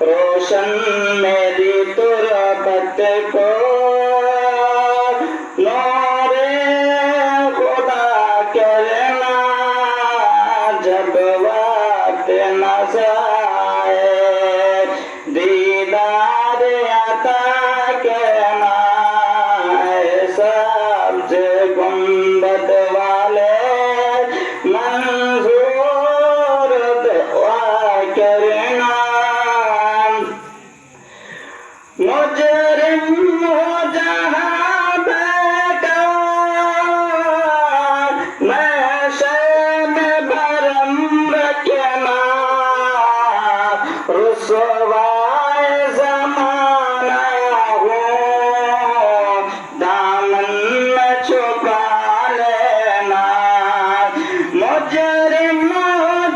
रोशन मेरी तुरबत को नूरे खुदा करना जब वक्त नज़ाए दीदार अता करना सब्ज गुंबद वाले मंजूर दुआ करना मुजरिम हो जहाँ बेकार नशे में भरम रखना रुसवाए ज़माना हो दामन में छुपा लेना मुजरिम हो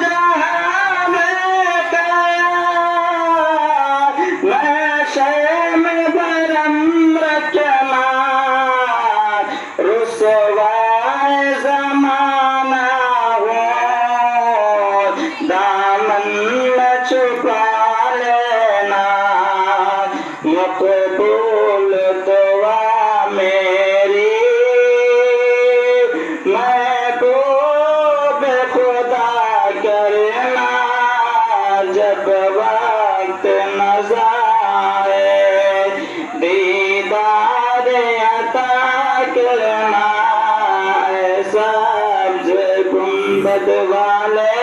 जहाँ बेकार नशे में भरम रखना रुसवाए ज़माना हो दामन में छुपा लेना मकबूल दुआ मेरी महबूब खुदा करना जब वक्त नज़ाए दीदार अता करना सब्ज गुंबद वाले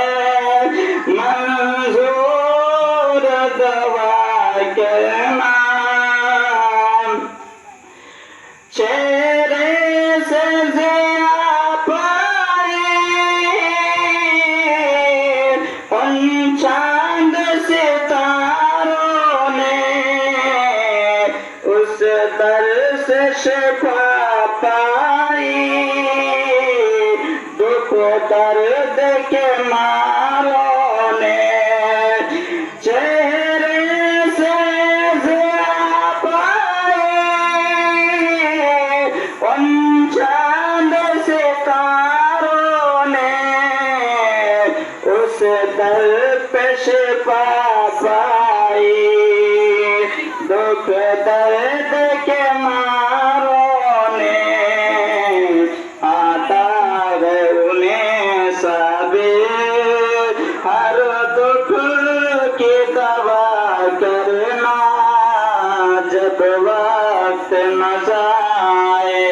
मंजूर दुआ करना चेहरे से ज़िया पाए उन चांद सितारों ने उस दर से शिफा पाई दुख दर्द के मारों ने चेहरे से ज़िया पाए उन चांद सितारों ने उस दर पे शिफा पाई दुख दर्द के मारों ने आता है उन्हें सबीर हर दुख की दवा करना जब वक्त नज़ाए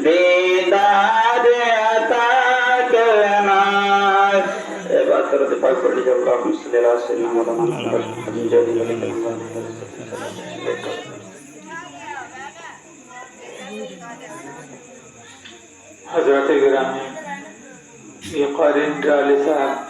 दीदार अता करना ये बात करते पाक पढ़ लीजिए अल्लाहुम्मा सल्ली अला सय्यिदना मुहम्मद हज़रत गिरामी ये क़ारिन राले साहब